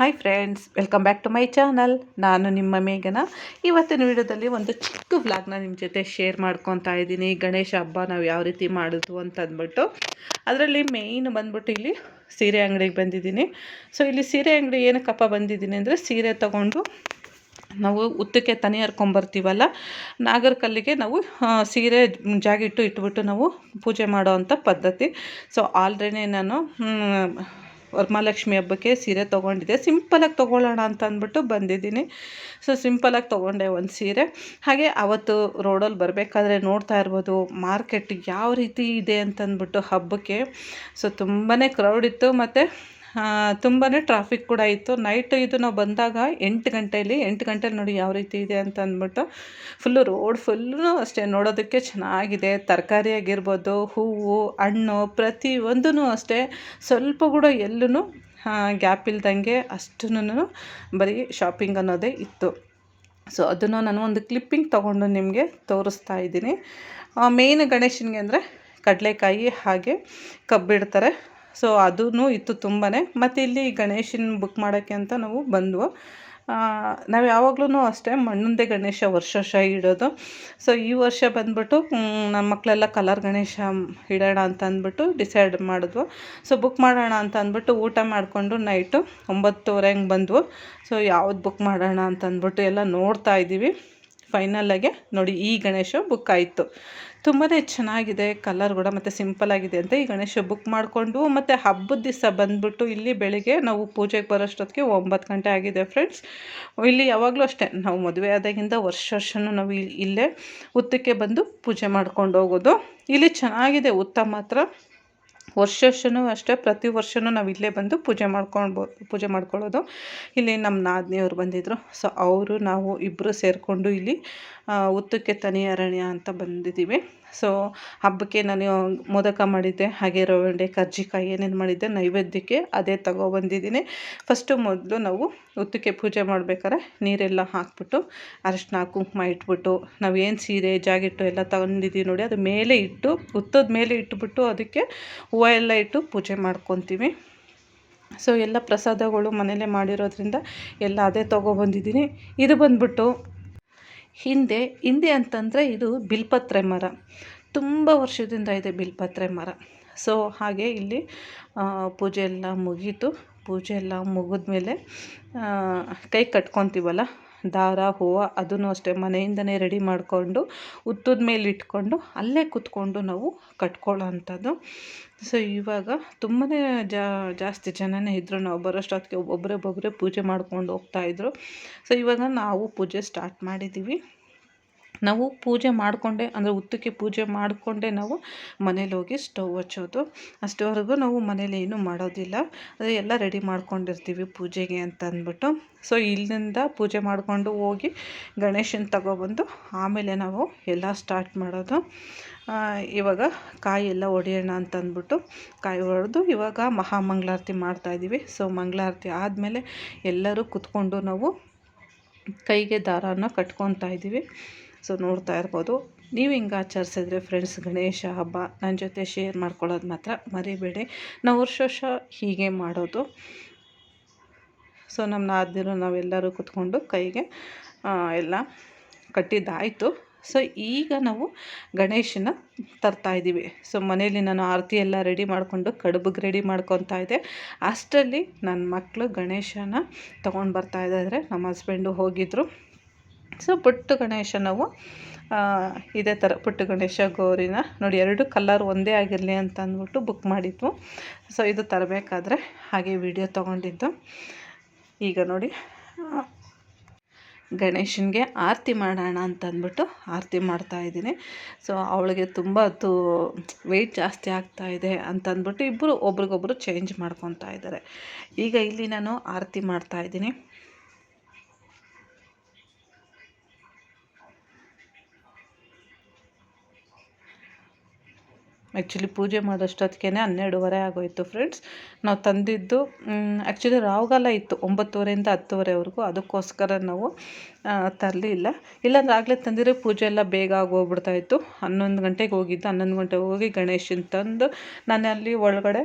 Hi friends, welcome back to my channel. ನಾನು ನಿಮ್ಮ ಮೇಘನ. ಇವತ್ತಿನ ವಿಡಿಯೋದಲ್ಲಿ ಒಂದು ಚಿಕ್ಕ ವ್ಲಾಗ್ನ ನಿಮ್ಮ ಜೊತೆ ಶೇರ್ ಮಾಡ್ಕೊತಾ ಇದ್ದೀನಿ. ಗಣೇಶ ಹಬ್ಬ ನಾವು ಯಾವ ರೀತಿ ಮಾಡೋದು ಅಂತ ಅಂದ್ಬಿಟ್ಟು ಅದರಲ್ಲಿ ಮೇಯ್ನ್ ಬಂದ್ಬಿಟ್ಟು ಇಲ್ಲಿ ಸೀರೆ ಅಂಗಡಿಗೆ ಬಂದಿದ್ದೀನಿ. ಸೊ ಇಲ್ಲಿ ಸೀರೆ ಅಂಗಡಿ ಏನಕ್ಕಪ್ಪ ಬಂದಿದ್ದೀನಿ ಅಂದರೆ, ಸೀರೆ ತೊಗೊಂಡು ನಾವು ಉತ್ತಕ್ಕೆ ತನಿ ಹರ್ಕೊಂಬರ್ತೀವಲ್ಲ, ನಾಗರಕಲ್ಲಿಗೆ ನಾವು ಸೀರೆ ಜಾಗಿಟ್ಟು ಇಟ್ಬಿಟ್ಟು ನಾವು ಪೂಜೆ ಮಾಡೋ ಅಂಥ ಪದ್ಧತಿ. ಸೊ ಆಲ್ರೆಡಿ ನಾನು ವರಮಹಾಲಕ್ಷ್ಮಿ ಹಬ್ಬಕ್ಕೆ ಸೀರೆ ತೊಗೊಂಡಿದ್ದೆ. ಸಿಂಪಲಾಗಿ ತೊಗೊಳ್ಳೋಣ ಅಂತ ಅಂದ್ಬಿಟ್ಟು ಬಂದಿದ್ದೀನಿ. ಸೊ ಸಿಂಪಲಾಗಿ ತೊಗೊಂಡೆ ಒಂದು ಸೀರೆ. ಹಾಗೆ ಅವತ್ತು ರೋಡಲ್ಲಿ ಬರಬೇಕಾದ್ರೆ ನೋಡ್ತಾ ಇರ್ಬೋದು ಮಾರ್ಕೆಟ್ ಯಾವ ರೀತಿ ಇದೆ ಅಂತಂದ್ಬಿಟ್ಟು ಹಬ್ಬಕ್ಕೆ. ಸೊ ತುಂಬಾ ಕ್ರೌಡ್ ಇತ್ತು ಮತ್ತು ತುಂಬಾ ಟ್ರಾಫಿಕ್ ಕೂಡ ಇತ್ತು. ನೈಟ್ ಇದು ನಾವು ಬಂದಾಗ 8 ಗಂಟೆಲಿ ನೋಡಿ ಯಾವ ರೀತಿ ಇದೆ ಅಂತ ಅಂದ್ಬಿಟ್ಟು. ರೋಡ್ ಫುಲ್ಲು ಅಷ್ಟೇ ನೋಡೋದಕ್ಕೆ ಚೆನ್ನಾಗಿದೆ. ತರಕಾರಿ ಆಗಿರ್ಬೋದು, ಹೂವು, ಹಣ್ಣು, ಪ್ರತಿಯೊಂದೂ ಅಷ್ಟೇ ಸ್ವಲ್ಪ ಕೂಡ ಎಲ್ಲೂ ಗ್ಯಾಪ್ ಇಲ್ದಂಗೆ ಅಷ್ಟೂ ಬರೀ ಶಾಪಿಂಗ್ ಅನ್ನೋದೇ ಇತ್ತು. ಸೊ ಅದನ್ನು ನಾನು ಒಂದು ಕ್ಲಿಪ್ಪಿಂಗ್ ತೊಗೊಂಡು ನಿಮಗೆ ತೋರಿಸ್ತಾ ಇದ್ದೀನಿ. ಮೇಯ್ನ್ ಗಣೇಶನಿಗೆ ಅಂದರೆ ಕಡಲೆಕಾಯಿ ಹಾಗೆ ಕಬ್ಬಿಡ್ತಾರೆ. ಸೊ ಅದೂ ಇತ್ತು ತುಂಬಾ. ಮತ್ತು ಇಲ್ಲಿ ಗಣೇಶನ ಬುಕ್ ಮಾಡೋಕ್ಕೆ ಅಂತ ನಾವು ಬಂದ್ವು. ನಾವು ಯಾವಾಗಲೂ ಅಷ್ಟೇ ಮಣ್ಣುಂದೇ ಗಣೇಶ ವರ್ಷ ಇಡೋದು. ಸೊ ಈ ವರ್ಷ ಬಂದ್ಬಿಟ್ಟು ನಮ್ಮ ಮಕ್ಕಳೆಲ್ಲ ಕಲರ್ ಗಣೇಶ ಇಡೋಣ ಅಂತ ಅಂದ್ಬಿಟ್ಟು ಡಿಸೈಡ್ ಮಾಡಿದ್ವು. ಸೊ ಬುಕ್ ಮಾಡೋಣ ಅಂತ ಅಂದ್ಬಿಟ್ಟು ಊಟ ಮಾಡಿಕೊಂಡು ನೈಟು 9:30 ಹಂಗೆ ಬಂದ್ವು. ಸೊ ಯಾವ್ದು ಬುಕ್ ಮಾಡೋಣ ಅಂತ ಅಂದ್ಬಿಟ್ಟು ಎಲ್ಲ ನೋಡ್ತಾ ಇದ್ದೀವಿ. ಫೈನಲಾಗೆ ನೋಡಿ ಈ ಗಣೇಶ ಬುಕ್ ಆಯಿತು. ತುಂಬಾ ಚೆನ್ನಾಗಿದೆ ಕಲರ್ ಕೂಡ ಮತ್ತು ಸಿಂಪಲಾಗಿದೆ ಅಂತ ಈ ಗಣೇಶ ಬುಕ್ ಮಾಡಿಕೊಂಡು, ಮತ್ತು ಹಬ್ಬದ ದಿವಸ ಬಂದ್ಬಿಟ್ಟು ಇಲ್ಲಿ ಬೆಳಿಗ್ಗೆ ನಾವು ಪೂಜೆಗೆ ಬರೋಷ್ಟೊತ್ತಿಗೆ 9 ಗಂಟೆ ಆಗಿದೆ ಫ್ರೆಂಡ್ಸ್. ಇಲ್ಲಿ ಯಾವಾಗಲೂ ಅಷ್ಟೇ ನಾವು ಮದುವೆ ಆದಾಗಿಂದ ವರ್ಷನೂ ನಾವು ಇಲ್ಲೇ ಉತ್ತಕ್ಕೆ ಬಂದು ಪೂಜೆ ಮಾಡ್ಕೊಂಡು ಹೋಗೋದು. ಇಲ್ಲಿ ಚೆನ್ನಾಗಿದೆ ಉತ್ತ ಮಾತ್ರ. ವರ್ಷನೂ ಅಷ್ಟೇ ಪ್ರತಿ ವರ್ಷವೂ ನಾವು ಇಲ್ಲೇ ಬಂದು ಪೂಜೆ ಮಾಡ್ಕೊಳ್ಳೋದು. ಇಲ್ಲಿ ನಮ್ಮ ನಾದಿನಿಯವ್ರು ಬಂದಿದ್ದರು. ಸೊ ಅವರು ನಾವು ಇಬ್ಬರು ಸೇರಿಕೊಂಡು ಇಲ್ಲಿ ಉತ್ತಕ್ಕೆ ತನಿ ಅರಣ್ಯ ಅಂತ ಬಂದಿದ್ದೀವಿ. ಸೊ ಹಬ್ಬಕ್ಕೆ ನಾನು ಮೋದಕ ಮಾಡಿದ್ದೆ, ಹಾಗೆ ರವೆ ಉಂಡೆ, ಕರ್ಜಿಕಾಯಿ ಏನೇನು ಮಾಡಿದ್ದೆ ನೈವೇದ್ಯಕ್ಕೆ ಅದೇ ತಗೊಬಂದಿದ್ದೀನಿ. ಮೊದಲು ನಾವು ಉತ್ತಕ್ಕೆ ಪೂಜೆ ಮಾಡ್ಬೇಕಾದ್ರೆ ನೀರೆಲ್ಲ ಹಾಕ್ಬಿಟ್ಟು ಅರಿಶಿನ ಕುಂಕುಮ ಇಟ್ಬಿಟ್ಟು ನಾವೇನು ಸೀರೆ ಜಾಗಿಟ್ಟು ಎಲ್ಲ ತಗೊಂಡಿದ್ದೀವಿ ನೋಡಿ ಅದು ಮೇಲೆ ಇಟ್ಟು ಉತ್ತದ ಮೇಲೆ ಇಟ್ಬಿಟ್ಟು ಅದಕ್ಕೆ ಹೂವು ಎಲ್ಲ ಇಟ್ಟು ಪೂಜೆ ಮಾಡ್ಕೊತೀವಿ. ಸೊ ಎಲ್ಲ ಪ್ರಸಾದಗಳು ಮನೇಲೇ ಮಾಡಿರೋದ್ರಿಂದ ಎಲ್ಲ ಅದೇ ತೊಗೊಬಂದಿದ್ದೀನಿ. ಇದು ಬಂದ್ಬಿಟ್ಟು ಹಿಂದೆ ಅಂತಂದರೆ ಇದು ಬಿಲ್ಪತ್ರೆ ಮರ, ತುಂಬ ವರ್ಷದಿಂದ ಇದೆ ಬಿಲ್ಪತ್ರೆ ಮರ. ಸೊ ಹಾಗೆ ಇಲ್ಲಿ ಪೂಜೆ ಎಲ್ಲ ಮುಗೀತು. ಪೂಜೆ ಎಲ್ಲ ಮುಗಿದ್ಮೇಲೆ ಕೈ ಕಟ್ಕೊತೀವಲ್ಲ ದಾರ ಹೂವು, ಅದನ್ನು ಅಷ್ಟೇ ಮನೆಯಿಂದನೇ ರೆಡಿ ಮಾಡಿಕೊಂಡು ಉತ್ತದ ಮೇಲೆ ಇಟ್ಕೊಂಡು ಅಲ್ಲೇ ಕೂತ್ಕೊಂಡು ನಾವು ಕಟ್ಕೊಳ್ಳೋ ಅಂಥದ್ದು. ಸೊ ಇವಾಗ ತುಂಬಾ ಜಾಸ್ತಿ ಜನನೇ ಇದ್ದರು. ನಾವು ಬರೋಷ್ಟೊತ್ತಿಗೆ ಒಬ್ಬೊಬ್ಬರೇ ಪೂಜೆ ಮಾಡ್ಕೊಂಡು ಹೋಗ್ತಾಯಿದ್ರು. ಸೊ ಇವಾಗ ನಾವು ಪೂಜೆ ಸ್ಟಾರ್ಟ್ ಮಾಡಿದ್ದೀವಿ. ನಾವು ಪೂಜೆ ಮಾಡಿಕೊಂಡೆ ಅಂದರೆ ಉತ್ತಕ್ಕೆ ಪೂಜೆ ಮಾಡಿಕೊಂಡೆ ನಾವು ಮನೇಲಿ ಹೋಗಿ ಸ್ಟವ್ ಹಚ್ಚೋದು. ಅಷ್ಟವರೆಗೂ ನಾವು ಮನೇಲಿ ಏನೂ ಮಾಡೋದಿಲ್ಲ. ಅದೇ ಎಲ್ಲ ರೆಡಿ ಮಾಡ್ಕೊಂಡಿರ್ತೀವಿ ಪೂಜೆಗೆ ಅಂತ ಅಂದ್ಬಿಟ್ಟು. ಸೊ ಇಲ್ಲಿಂದ ಪೂಜೆ ಮಾಡಿಕೊಂಡು ಹೋಗಿ ಗಣೇಶನ ತಗೊಬಂದು ಆಮೇಲೆ ನಾವು ಎಲ್ಲ ಸ್ಟಾರ್ಟ್ ಮಾಡೋದು. ಇವಾಗ ಕಾಯಿ ಎಲ್ಲ ಹೊಡೆಯೋಣ ಅಂತ ಅಂದ್ಬಿಟ್ಟು ಕಾಯಿ ಹೊಡೆದು ಇವಾಗ ಮಹಾಮಂಗಳಾರತಿ ಮಾಡ್ತಾಯಿದ್ದೀವಿ. ಸೊ ಮಂಗಳಾರತಿ ಆದಮೇಲೆ ಎಲ್ಲರೂ ಕೂತ್ಕೊಂಡು ನಾವು ಕೈಗೆ ದಾರನ ಕಟ್ಕೊತಾ ಇದ್ದೀವಿ. ಸೊ ನೋಡ್ತಾ ಇರ್ಬೋದು. ನೀವು ಹಿಂಗೆ ಆಚರಿಸಿದ್ರೆ ಫ್ರೆಂಡ್ಸ್ ಗಣೇಶ ಹಬ್ಬ ನನ್ನ ಜೊತೆ ಶೇರ್ ಮಾಡ್ಕೊಳ್ಳೋದು ಮಾತ್ರ ಮರಿಬೇಡಿ. ನಾವು ವರ್ಷ ಹೀಗೆ ಮಾಡೋದು. ಸೊ ನಮ್ಮ ನಾದಿರು ನಾವೆಲ್ಲರೂ ಕೂತ್ಕೊಂಡು ಕೈಗೆ ಎಲ್ಲ ಕಟ್ಟಿದ್ದಾಯಿತು. ಸೊ ಈಗ ನಾವು ಗಣೇಶನ ತರ್ತಾಯಿದ್ದೀವಿ. ಸೊ ಮನೇಲಿ ನಾನು ಆರತಿ ಎಲ್ಲ ರೆಡಿ ಮಾಡಿಕೊಂಡು ಕಡುಬಿಗೆ ರೆಡಿ ಮಾಡ್ಕೊತಾ ಇದ್ದೆ. ಅಷ್ಟರಲ್ಲಿ ನನ್ನ ಮಕ್ಕಳು ಗಣೇಶನ ತೊಗೊಂಡು ಬರ್ತಾಯಿದ್ದಾರೆ. ನಮ್ಮ ಹಸ್ಬೆಂಡು ಹೋಗಿದ್ದರು. ಸೊ ಪುಟ್ಟ ಗಣೇಶ ನಾವು ಇದೇ ಥರ ಪುಟ್ಟ ಗಣೇಶ ಗೌರಿನ ನೋಡಿ 2 ಕಲರ್ ಒಂದೇ ಆಗಿರಲಿ ಅಂತ ಅಂದ್ಬಿಟ್ಟು ಬುಕ್ ಮಾಡಿದ್ವು. ಸೊ ಇದು ತರಬೇಕಾದ್ರೆ ಹಾಗೆ ವಿಡಿಯೋ ತೊಗೊಂಡಿದ್ದು. ಈಗ ನೋಡಿ ಗಣೇಶನಿಗೆ ಆರತಿ ಮಾಡೋಣ ಅಂತ ಅಂದ್ಬಿಟ್ಟು ಆರತಿ ಮಾಡ್ತಾಯಿದ್ದೀನಿ. ಸೊ ಅವಳಿಗೆ ತುಂಬ ಹೊತ್ತು ವೆಯ್ಟ್ ಜಾಸ್ತಿ ಆಗ್ತಾಯಿದೆ ಅಂತಂದ್ಬಿಟ್ಟು ಇಬ್ಬರು ಒಬ್ರಿಗೊಬ್ರು ಚೇಂಜ್ ಮಾಡ್ಕೊತಾ ಇದ್ದಾರೆ. ಈಗ ಇಲ್ಲಿ ನಾನು ಆರತಿ ಮಾಡ್ತಾಯಿದ್ದೀನಿ. ಆ್ಯಕ್ಚುಲಿ ಪೂಜೆ ಮಾಡೋಷ್ಟೊತ್ತಿಗೆ 12:30 ಆಗೋಯಿತು ಫ್ರೆಂಡ್ಸ್. ನಾವು ತಂದಿದ್ದು ಆ್ಯಕ್ಚುಲಿ ರಾಹುಗಾಲ ಇತ್ತು 9:30 ಇಂದ 10:30ವರೆಗೂ. ಅದಕ್ಕೋಸ್ಕರ ನಾವು ತರಲಿಲ್ಲ. ಇಲ್ಲಾಂದ್ರೆ ಆಗಲೇ ತಂದಿರೋ ಪೂಜೆ ಎಲ್ಲ ಬೇಗ ಆಗೋಗ್ಬಿಡ್ತಾಯಿತ್ತು. 11 ಗಂಟೆಗೆ ಹೋಗಿದ್ದು. 11 ಗಂಟೆಗೆ ಹೋಗಿ ಗಣೇಶನ ತಂದು ನಾನು ಅಲ್ಲಿ ಒಳಗಡೆ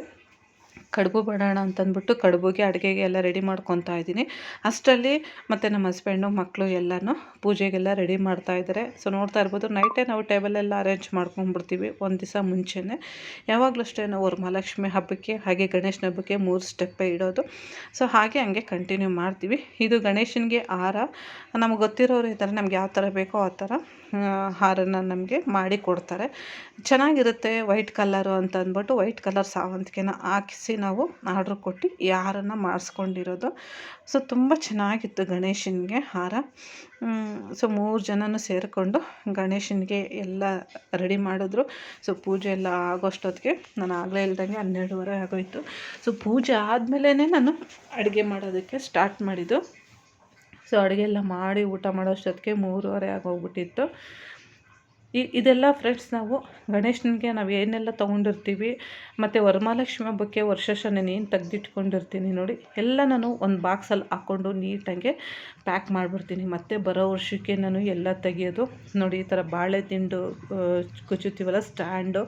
ಕಡುಬು ಮಾಡೋಣ ಅಂತಂದ್ಬಿಟ್ಟು ಕಡುಬಿಗೆ ಅಡುಗೆಗೆ ಎಲ್ಲ ರೆಡಿ ಮಾಡ್ಕೊತಾ ಇದ್ದೀನಿ. ಅಷ್ಟರಲ್ಲಿ ಮತ್ತು ನಮ್ಮ ಹಸ್ಬೆಂಡು ಮಕ್ಕಳು ಎಲ್ಲನೂ ಪೂಜೆಗೆಲ್ಲ ರೆಡಿ ಮಾಡ್ತಾಯಿದ್ದಾರೆ. ಸೊ ನೋಡ್ತಾ ಇರ್ಬೋದು, ನೈಟೇ ನಾವು ಟೇಬಲೆಲ್ಲ ಅರೇಂಜ್ ಮಾಡ್ಕೊಂಡ್ಬಿಡ್ತೀವಿ ಒಂದು ದಿವಸ ಮುಂಚೆನೇ. ಯಾವಾಗಲೂ ಅಷ್ಟೇ ನಾವು ವರಮಹಾಲಕ್ಷ್ಮಿ ಹಬ್ಬಕ್ಕೆ ಹಾಗೆ ಗಣೇಶನ ಹಬ್ಬಕ್ಕೆ 3 ಸ್ಟೆಪ್ಪೇ ಇಡೋದು. ಸೊ ಹಂಗೆ ಕಂಟಿನ್ಯೂ ಮಾಡ್ತೀವಿ. ಇದು ಗಣೇಶನಿಗೆ ಹಾರ ನಮಗೆ ಗೊತ್ತಿರೋರು ಇದ್ದಾರೆ, ನಮ್ಗೆ ಯಾವ ಥರ ಬೇಕೋ ಆ ಥರ ಹಾರನ ನಮಗೆ ಮಾಡಿ ಕೊಡ್ತಾರೆ. ಚೆನ್ನಾಗಿರುತ್ತೆ ವೈಟ್ ಕಲರು ಅಂತ ಅಂದ್ಬಿಟ್ಟು ವೈಟ್ ಕಲರ್ ಸಾವಂತಿಗೆನ ಹಾಕಿಸಿ ನಾವು ಆರ್ಡ್ರ್ ಕೊಟ್ಟು ಈ ಹಾರನ ಮಾಡಿಸ್ಕೊಂಡಿರೋದು. ಸೊ ತುಂಬ ಚೆನ್ನಾಗಿತ್ತು ಗಣೇಶನಿಗೆ ಹಾರ. ಸೊ 3 ಜನನೂ ಸೇರಿಕೊಂಡು ಗಣೇಶನಿಗೆ ಎಲ್ಲ ರೆಡಿ ಮಾಡಿದ್ರು. ಸೊ ಪೂಜೆ ಎಲ್ಲ ಆಗೋಷ್ಟೊತ್ತಿಗೆ ನಾನು ಆಗಲೇ ಹೇಳ್ದಂಗೆ 12:30 ಆಗೋಯಿತು. ಸೊ ಪೂಜೆ ಆದಮೇಲೆ ನಾನು ಅಡುಗೆ ಮಾಡೋದಕ್ಕೆ ಸ್ಟಾರ್ಟ್ ಮಾಡಿದ್ದು. ಸೊ ಅಡುಗೆ ಎಲ್ಲ ಮಾಡಿ ಊಟ ಮಾಡೋಷ್ಟೊತ್ತಿಗೆ 3:30 ಆಗೋಗ್ಬಿಟ್ಟಿತ್ತು. ಇದೆಲ್ಲ ಫ್ರೆಂಡ್ಸ್ ನಾವು ಗಣೇಶನಿಗೆ ನಾವು ಏನೆಲ್ಲ ತೊಗೊಂಡಿರ್ತೀವಿ ಮತ್ತು ವರಮಹಾಲಕ್ಷ್ಮಿ ಹಬ್ಬಕ್ಕೆ ವರ್ಷ ನಾನು ಏನು ತೆಗೆದಿಟ್ಕೊಂಡಿರ್ತೀನಿ ನೋಡಿ, ಎಲ್ಲ ನಾನು ಒಂದು ಬಾಕ್ಸಲ್ಲಿ ಹಾಕ್ಕೊಂಡು ನೀಟಾಗಿ ಪ್ಯಾಕ್ ಮಾಡಿಬಿಡ್ತೀನಿ. ಮತ್ತು ಬರೋ ವರ್ಷಕ್ಕೆ ನಾನು ಎಲ್ಲ ತೆಗಿಯೋದು ನೋಡಿ. ಈ ಥರ ಬಾಳೆ ದಿಂಡು ಕುಚ್ಚುತ್ತೀವಲ್ಲ, ಸ್ಟ್ಯಾಂಡು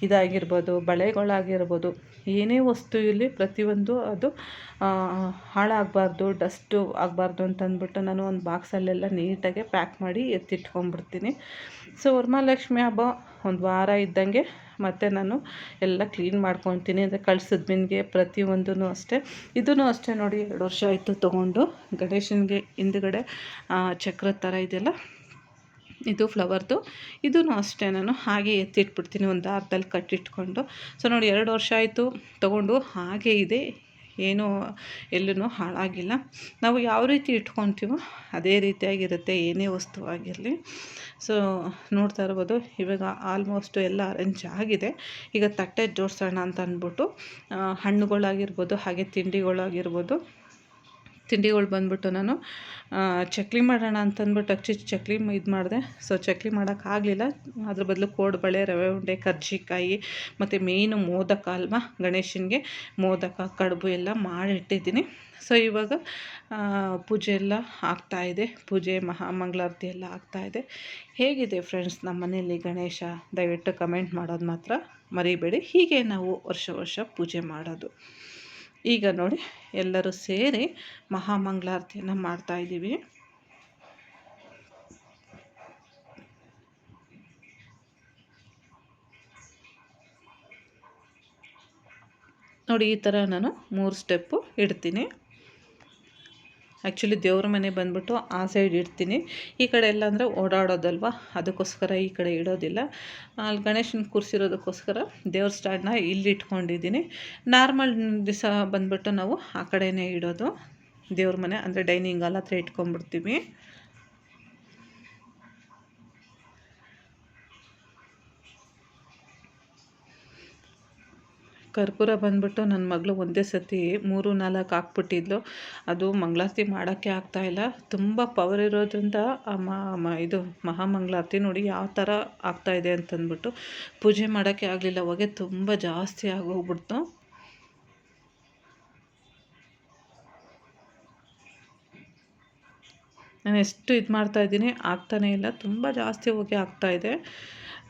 ಇದಾಗಿರ್ಬೋದು, ಬಳೆಗಳಾಗಿರ್ಬೋದು, ಏನೇ ವಸ್ತು ಇಲ್ಲಿ ಪ್ರತಿಯೊಂದು ಅದು ಹಾಳಾಗಬಾರ್ದು, ಡಸ್ಟು ಆಗಬಾರ್ದು ಅಂತಂದ್ಬಿಟ್ಟು ನಾನು ಒಂದು ಬಾಕ್ಸಲ್ಲೆಲ್ಲ ನೀಟಾಗಿ ಪ್ಯಾಕ್ ಮಾಡಿ ಎತ್ತಿಟ್ಕೊಂಡ್ಬಿಡ್ತೀನಿ. ಸೊ ವರಮಹಾಲಕ್ಷ್ಮಿ ಹಬ್ಬ ಒಂದು ವಾರ ಇದ್ದಂಗೆ ಮತ್ತು ನಾನು ಎಲ್ಲ ಕ್ಲೀನ್ ಮಾಡ್ಕೊತೀನಿ. ಅಂದರೆ ಕಳ್ಸದ ಬಿನ್ಗೆ ಪ್ರತಿಯೊಂದೂ ಅಷ್ಟೇ. ಇದೂ ಅಷ್ಟೇ ನೋಡಿ, 2 ವರ್ಷ ಆಯಿತು ತೊಗೊಂಡು. ಗಣೇಶನಿಗೆ ಹಿಂದುಗಡೆ ಚಕ್ರದ ಥರ ಇದೆಯಲ್ಲ, ಇದು ಫ್ಲವರ್ದು. ಇದೂ ಅಷ್ಟೇ ನಾನು ಹಾಗೆ ಎತ್ತಿಟ್ಬಿಡ್ತೀನಿ ಒಂದು ದಾರದಲ್ಲಿ ಕಟ್ಟಿಟ್ಕೊಂಡು. ಸೊ ನೋಡಿ 2 ವರ್ಷ ಆಯಿತು ತೊಗೊಂಡು, ಹಾಗೇ ಇದೆ, ಏನೂ ಎಲ್ಲೂ ಹಾಳಾಗಿಲ್ಲ. ನಾವು ಯಾವ ರೀತಿ ಇಟ್ಕೊತೀವೋ ಅದೇ ರೀತಿಯಾಗಿರುತ್ತೆ ಏನೇ ವಸ್ತುವಾಗಿರಲಿ. ಸೊ ನೋಡ್ತಾ ಇರ್ಬೋದು, ಇವಾಗ ಆಲ್ಮೋಸ್ಟು ಎಲ್ಲ ಅರೇಂಜ್ ಆಗಿದೆ. ಈಗ ತಟ್ಟೆ ಜೋಡಿಸೋಣ ಅಂತ ಅಂದ್ಬಿಟ್ಟು ಹಣ್ಣುಗಳಾಗಿರ್ಬೋದು ಹಾಗೆ ತಿಂಡಿಗಳಾಗಿರ್ಬೋದು. ತಿಂಡಿಗಳು ಬಂದ್ಬಿಟ್ಟು ನಾನು ಚಕ್ಲಿ ಮಾಡೋಣ ಅಂತಂದ್ಬಿಟ್ಟು ಚಕ್ಲಿ ಇದು ಮಾಡಿದೆ. ಸೊ ಚಕ್ಲಿ ಮಾಡೋಕ್ಕಾಗಲಿಲ್ಲ. ಅದ್ರ ಬದಲು ಕೋಡುಬಳೆ, ರವೆ ಉಂಡೆ, ಕರ್ಜಿಕಾಯಿ ಮತ್ತು ಮೇಯ್ನು ಮೋದಕ ಅಲ್ವಾ, ಗಣೇಶನಿಗೆ ಮೋದಕ ಕಡುಬು ಎಲ್ಲ ಮಾಡಿಟ್ಟಿದ್ದೀನಿ. ಸೊ ಇವಾಗ ಪೂಜೆ ಎಲ್ಲ ಆಗ್ತಾಯಿದೆ. ಪೂಜೆ ಮಹಾಮಂಗಳಾರತಿ ಎಲ್ಲ ಆಗ್ತಾಯಿದೆ. ಹೇಗಿದೆ ಫ್ರೆಂಡ್ಸ್ ನಮ್ಮ ಮನೆಯಲ್ಲಿ ಗಣೇಶ? ದಯವಿಟ್ಟು ಕಮೆಂಟ್ ಮಾಡೋದು ಮಾತ್ರ ಮರಿಬೇಡಿ. ಹೀಗೆ ನಾವು ವರ್ಷ ಪೂಜೆ ಮಾಡೋದು. ಈಗ ನೋಡಿ, ಎಲ್ಲರೂ ಸೇರಿ ಮಹಾಮಂಗಳಾರತಿಯನ್ನು ಮಾಡ್ತಾಯಿದ್ದೀವಿ. ನೋಡಿ, ಈ ಥರ ನಾನು 3 ಸ್ಟೆಪ್ಪು ಇಡ್ತೀನಿ. ಆ್ಯಕ್ಚುಲಿ ದೇವ್ರ ಮನೆ ಬಂದ್ಬಿಟ್ಟು ಆ ಸೈಡ್ ಇಡ್ತೀನಿ. ಈ ಕಡೆ ಎಲ್ಲ ಅಂದರೆ ಓಡಾಡೋದಲ್ವ, ಅದಕ್ಕೋಸ್ಕರ ಈ ಕಡೆ ಇಡೋದಿಲ್ಲ. ಅಲ್ಲಿ ಗಣೇಶನ ಕೂರಿಸಿರೋದಕ್ಕೋಸ್ಕರ ದೇವ್ರ ಸ್ಟ್ಯಾಂಡನ್ನ ಇಲ್ಲಿ ಇಟ್ಕೊಂಡಿದ್ದೀನಿ. ನಾರ್ಮಲ್ ದಿವಸ ಬಂದ್ಬಿಟ್ಟು ನಾವು ಆ ಕಡೆಯೇ ಇಡೋದು. ದೇವ್ರ ಮನೆ ಅಂದರೆ ಡೈನಿಂಗ್ ಹಾಲ್ ಹತ್ರ ಇಟ್ಕೊಂಡ್ಬಿಡ್ತೀವಿ. ಕರ್ಪೂರ ಬಂದ್ಬಿಟ್ಟು ನನ್ನ ಮಗಳು ಒಂದೇ ಸತಿ 3-4 ಹಾಕ್ಬಿಟ್ಟಿದ್ಲು. ಅದು ಮಂಗಳಾರತಿ ಮಾಡೋಕ್ಕೆ ಆಗ್ತಾಯಿಲ್ಲ. ತುಂಬ ಪವರ್ ಇರೋದ್ರಿಂದ ಇದು ಮಹಾಮಂಗಳಾರತಿ ನೋಡಿ ಯಾವ ಥರ ಆಗ್ತಾಯಿದೆ ಅಂತಂದ್ಬಿಟ್ಟು ಪೂಜೆ ಮಾಡೋಕ್ಕೆ ಆಗಲಿಲ್ಲ. ಹೊಗೆ ತುಂಬ ಜಾಸ್ತಿ ಆಗೋಗ್ಬಿಡ್ತು. ನಾನು ಎಷ್ಟು ಇದು ಮಾಡ್ತಾಯಿದ್ದೀನಿ, ಆಗ್ತಾನೇ ಇಲ್ಲ. ತುಂಬ ಜಾಸ್ತಿ ಹೊಗೆ ಆಗ್ತಾಯಿದೆ.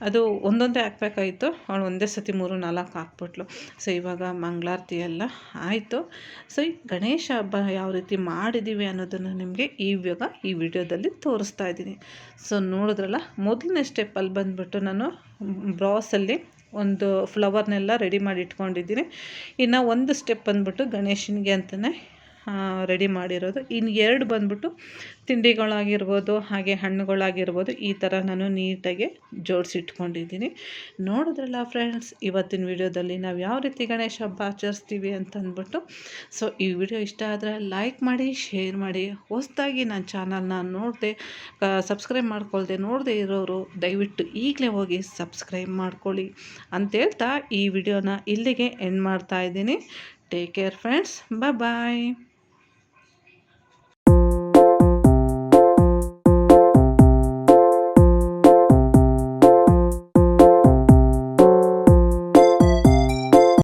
ಅದು ಒಂದೊಂದೇ ಹಾಕ್ಬೇಕಾಗಿತ್ತು, ಅವಳು ಒಂದೇ ಸತಿ 3-4 ಹಾಕ್ಬಿಟ್ಲು. ಸೊ ಇವಾಗ ಮಂಗಳಾರತಿ ಎಲ್ಲ ಆಯಿತು. ಸೊ ಈ ಗಣೇಶ ಹಬ್ಬ ಯಾವ ರೀತಿ ಮಾಡಿದ್ದೀವಿ ಅನ್ನೋದನ್ನು ನಿಮಗೆ ಇವಾಗ ಈ ವಿಡಿಯೋದಲ್ಲಿ ತೋರಿಸ್ತಾ ಇದ್ದೀನಿ. ಸೊ ನೋಡಿದ್ರಲ್ಲ, ಮೊದಲನೇ ಸ್ಟೆಪ್ಪಲ್ಲಿ ಬಂದುಬಿಟ್ಟು ನಾನು ಬ್ರಾಸಲ್ಲಿ ಒಂದು ಫ್ಲವರ್ನೆಲ್ಲ ರೆಡಿ ಮಾಡಿ ಇಟ್ಕೊಂಡಿದ್ದೀನಿ. ಇನ್ನು ಒಂದು ಸ್ಟೆಪ್ ಬಂದ್ಬಿಟ್ಟು ಗಣೇಶನಿಗೆ ಅಂತಲೇ ರೆಡಿ ಮಾಡಿರೋದು. ಇನ್ನು 2 ಬಂದ್ಬಿಟ್ಟು ತಿಂಡಿಗಳಾಗಿರ್ಬೋದು ಹಾಗೆ ಹಣ್ಣುಗಳಾಗಿರ್ಬೋದು, ಈ ಥರ ನಾನು ನೀಟಾಗಿ ಜೋಡಿಸಿಟ್ಕೊಂಡಿದ್ದೀನಿ. ನೋಡಿದ್ರಲ್ಲ ಫ್ರೆಂಡ್ಸ್, ಇವತ್ತಿನ ವಿಡಿಯೋದಲ್ಲಿ ನಾವು ಯಾವ ರೀತಿ ಗಣೇಶ ಹಬ್ಬ ಆಚರಿಸ್ತೀವಿ ಅಂತಂದ್ಬಿಟ್ಟು. ಸೊ ಈ ವಿಡಿಯೋ ಇಷ್ಟ ಆದರೆ ಲೈಕ್ ಮಾಡಿ, ಶೇರ್ ಮಾಡಿ. ಹೊಸದಾಗಿ ನನ್ನ ಚಾನಲ್ನ ಸಬ್ಸ್ಕ್ರೈಬ್ ಮಾಡ್ಕೊಳ್ದೆ ನೋಡದೆ ಇರೋರು ದಯವಿಟ್ಟು ಈಗಲೇ ಹೋಗಿ ಸಬ್ಸ್ಕ್ರೈಬ್ ಮಾಡ್ಕೊಳ್ಳಿ ಅಂತೇಳ್ತಾ ಈ ವಿಡಿಯೋನ ಇಲ್ಲಿಗೆ ಎಂಡ್ ಮಾಡ್ತಾಯಿದ್ದೀನಿ. ಟೇಕ್ ಕೇರ್ ಫ್ರೆಂಡ್ಸ್, ಬಾಯ್.